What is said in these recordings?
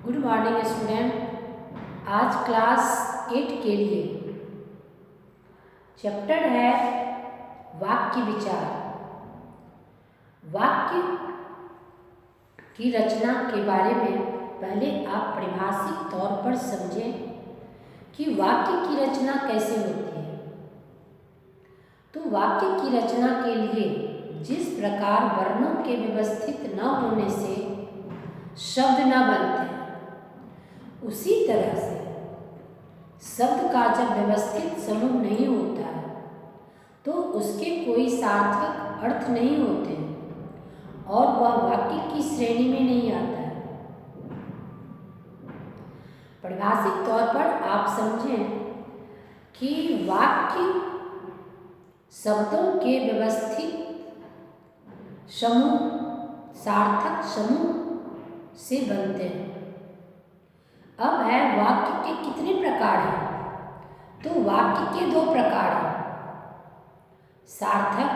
Good morning student. आज class 8 के लिए चैप्टर है वाक्य विचार। वाक्य की रचना के बारे में पहले आप परिभाषिक तौर पर समझें कि वाक्य की रचना कैसे होती है। तो वाक्य की रचना के लिए जिस प्रकार वर्णों के व्यवस्थित न होने से शब्द न बनते, उसी तरह से शब्द का जब व्यवस्थित समूह नहीं होता है तो उसके कोई सार्थक अर्थ नहीं होते और वह वाक्य की श्रेणी में नहीं आता है। परिभाषिक तौर पर आप समझें कि वाक्य शब्दों के व्यवस्थित समूह, सार्थक समूह से बनते हैं। अब है वाक्य के कितने प्रकार हैं? तो वाक्य के 2 प्रकार हैं, सार्थक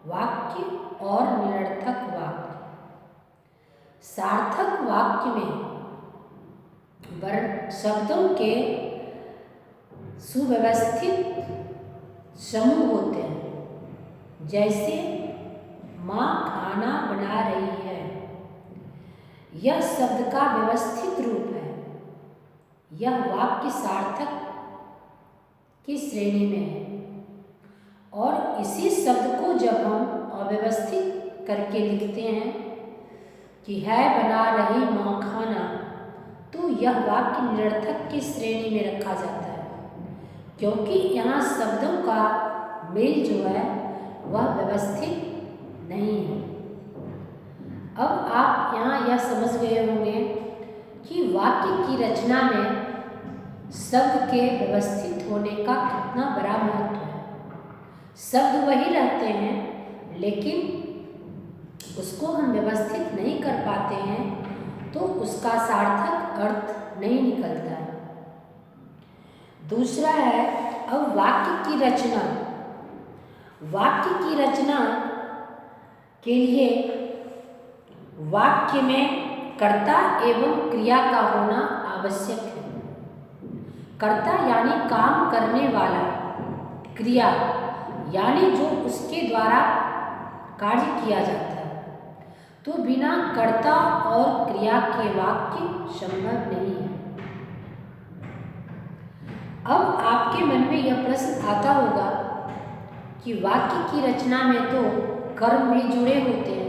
वाक्य और निरर्थक वाक्य। सार्थक वाक्य में शब्दों के सुव्यवस्थित समूह होते हैं, जैसे माँ खाना बना रही है। यह शब्द का व्यवस्थित रूप है। यह वाक्य सार्थक की श्रेणी में है और इसी शब्द को जब हम अव्यवस्थित करके लिखते हैं कि है बना रही माँ खाना, तो यह वाक्य निरर्थक की श्रेणी में रखा जाता है, क्योंकि यहाँ शब्दों का मेल जो है वह व्यवस्थित नहीं है। अब आप यहाँ यह समझ गए होंगे कि वाक्य की रचना में शब्द के व्यवस्थित होने का कितना बड़ा महत्व है। शब्द वही रहते हैं, लेकिन उसको हम व्यवस्थित नहीं कर पाते हैं तो उसका सार्थक अर्थ नहीं निकलता है। दूसरा है अब वाक्य की रचना। वाक्य की रचना के लिए वाक्य में कर्ता एवं क्रिया का होना आवश्यक है। कर्ता यानी काम करने वाला, क्रिया यानी जो उसके द्वारा कार्य किया जाता है। तो बिना कर्ता और क्रिया के वाक्य संभव नहीं है। अब आपके मन में यह प्रश्न आता होगा कि वाक्य की रचना में तो कर्म भी जुड़े होते हैं,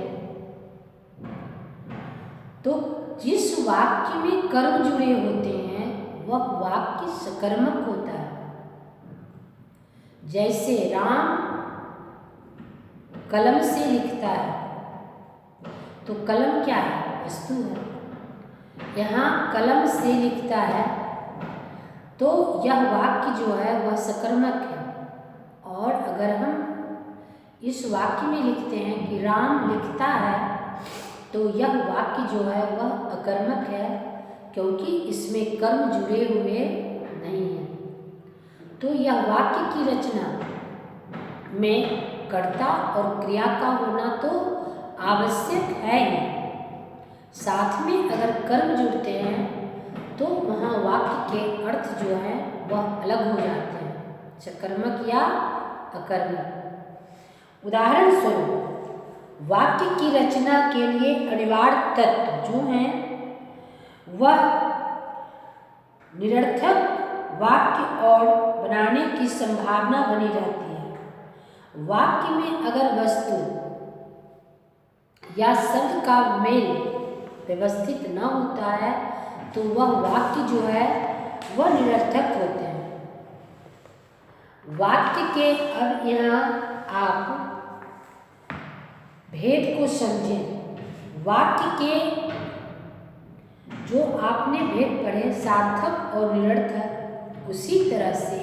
तो जिस वाक्य में कर्म जुड़े होते हैं वह वाक्य सकर्मक होता है। जैसे राम कलम से लिखता है, तो कलम क्या है? वस्तु है। यहाँ कलम से लिखता है तो यह वाक्य जो है वह सकर्मक है। और अगर हम इस वाक्य में लिखते हैं कि राम लिखता है, तो यह वाक्य जो है वह अकर्मक है, क्योंकि इसमें कर्म जुड़े हुए नहीं हैं। तो यह वाक्य की रचना में कर्ता और क्रिया का होना तो आवश्यक है ही, साथ में अगर कर्म जुड़ते हैं तो वहाँ वाक्य के अर्थ जो है वह अलग हो जाते हैं, सकर्मक या अकर्मक। उदाहरण स्वरूप वाक्य की रचना के लिए अनिवार्य तत्व जो हैं वह निरर्थक वाक्य और बनाने की संभावना बनी रहती है। वाक्य में अगर वस्तु या शब्द का मेल व्यवस्थित न होता है तो वह वाक्य जो है वह निरर्थक होते हैं। वाक्य के अब यहाँ आप भेद को समझें। वाक्य के जो आपने भेद पढ़े सार्थक और निरर्थक, उसी तरह से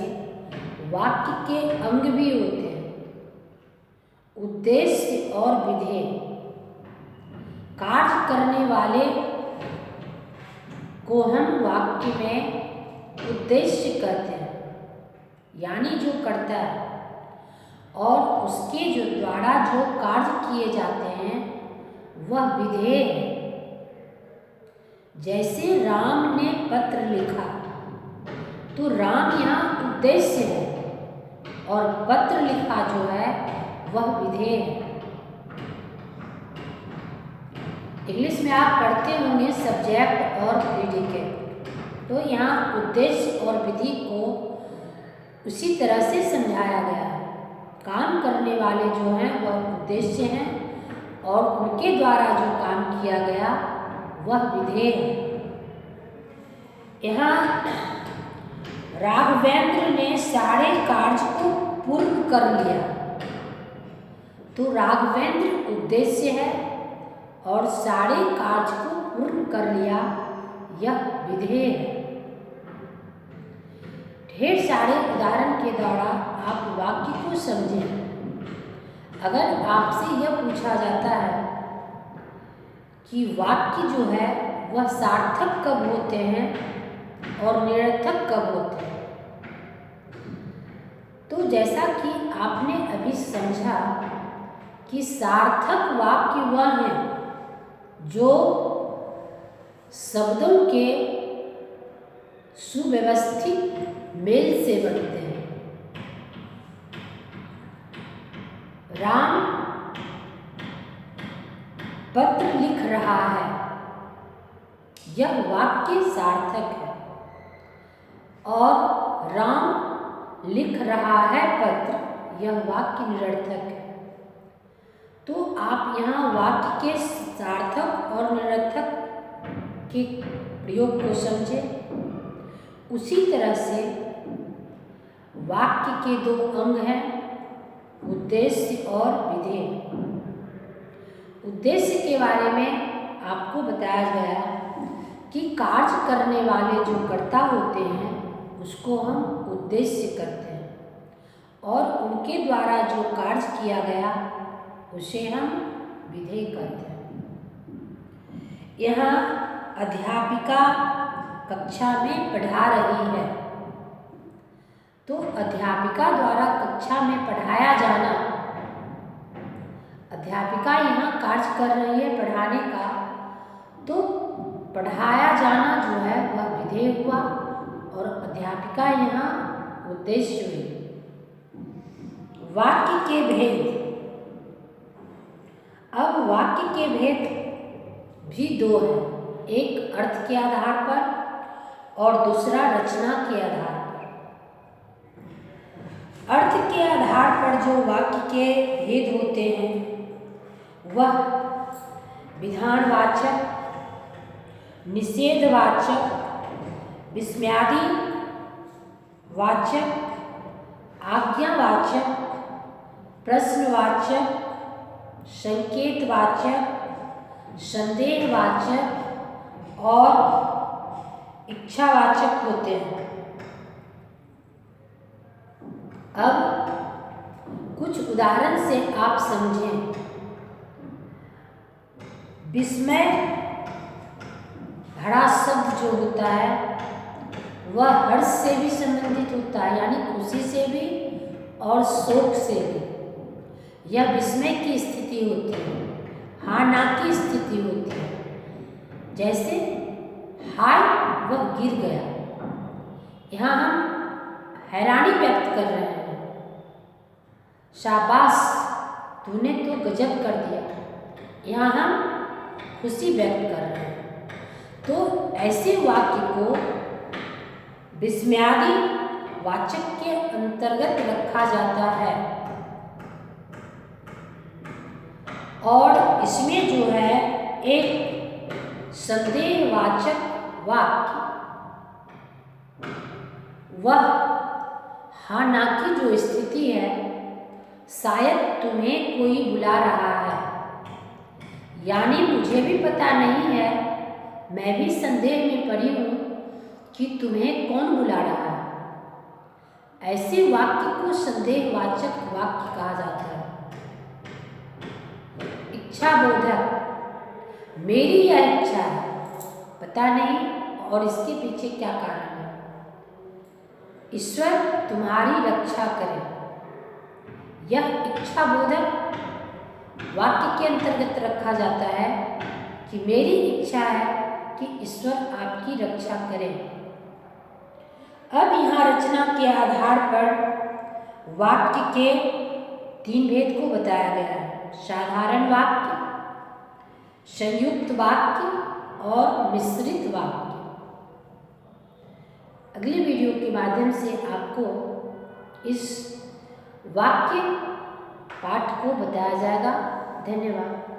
वाक्य के अंग भी होते हैं, उद्देश्य और विधेय। कार्य करने वाले को हम वाक्य में उद्देश्य कहते हैं, यानी जो करता है, और उसके जो द्वारा जो कार्य किए जाते हैं वह विधेय है। जैसे राम ने पत्र लिखा, तो राम यहाँ उद्देश्य है और पत्र लिखा जो है वह विधेय है। इंग्लिश में आप पढ़ते होंगे सब्जेक्ट और प्रेडिकेट, तो यहाँ उद्देश्य और विधि को उसी तरह से समझाया गया है। काम करने वाले जो हैं वह उद्देश्य हैं और उनके द्वारा जो काम किया गया वह विधेय है। यहाँ राघवेंद्र ने सारे कार्य को पूर्ण कर लिया, तो राघवेंद्र उद्देश्य है और सारे कार्य को पूर्ण कर लिया यह विधेय है। ढेर सारे उदाहरण के द्वारा आप वाक्य को समझें। अगर आपसे यह पूछा जाता है कि वाक्य जो है वह सार्थक कब होते हैं और निरर्थक कब होते हैं, तो जैसा कि आपने अभी समझा कि सार्थक वाक्य वह हैं जो शब्दों के सुव्यवस्थित मेल से बनते हैं। राम पत्र लिख रहा है, यह वाक्य सार्थक है, और राम लिख रहा है पत्र, यह वाक्य निरर्थक है। तो आप यहाँ वाक्य के सार्थक और निरर्थक के प्रयोग को समझें। उसी तरह से वाक्य के दो अंग हैं, उद्देश्य और विधेय। उद्देश्य के बारे में आपको बताया गया कि कार्य करने वाले जो कर्ता होते हैं उसको हम उद्देश्य करते हैं, और उनके द्वारा जो कार्य किया गया उसे हम विधेय करते हैं। यहाँ अध्यापिका कक्षा में पढ़ा रही है, तो अध्यापिका द्वारा कक्षा में पढ़ाया जाना, अध्यापिका यहाँ कार्य कर रही है पढ़ाने का, तो पढ़ाया जाना जो है वह विधेय हुआ और अध्यापिका यहाँ उद्देश्य हुई। वाक्य के भेद। अब वाक्य के भेद भी दो हैं, एक अर्थ के आधार पर और दूसरा रचना के आधार पर। अर्थ के आधार पर जो वाक्य के भेद होते हैं वह विधानवाचक, निषेधवाचक, विस्मयादि वाचक, आज्ञावाचक, प्रश्नवाचक, संकेतवाचक, संदेहवाचक और इच्छावाचक होते हैं। अब कुछ उदाहरण से आप समझें। विस्मय भरा शब्द जो होता है वह हर्ष से भी संबंधित होता है, यानी खुशी से भी और शोक से भी। यह विस्मय की स्थिति होती है, हाँ ना की स्थिति होती है। जैसे हाय वह गिर गया, यहाँ हम हैरानी व्यक्त कर रहे हैं, शाबाश तूने तो गजब कर दिया, यहाँ हम खुशी व्यक्त कर रहे हैं। तो ऐसे वाक्य को विस्मयादि वाचक के अंतर्गत रखा जाता है, और इसमें जो है एक संदेहवाचक वाक्य, वह हाँ ना की जो स्थिति है, शायद तुम्हें कोई बुला रहा है, यानी मुझे भी पता नहीं है, मैं भी संदेह में पड़ी हूँ कि तुम्हें कौन बुला रहा है। ऐसे वाक्य को संदेहवाचक वाक्य कहा जाता है। इच्छा बोधक, मेरी यह इच्छा है, पता नहीं और इसके पीछे क्या कारण है, ईश्वर तुम्हारी रक्षा करे। यह इच्छा बोधक वाक्य के अंतर्गत रखा जाता है कि मेरी इच्छा है कि ईश्वर आपकी रक्षा करें। अब यहाँ रचना के आधार पर वाक्य के 3 भेद को बताया गया है: साधारण वाक्य, संयुक्त वाक्य और मिश्रित वाक्य। अगले वीडियो के माध्यम से आपको इस वाक्य पाठ को बताया जाएगा। धन्यवाद।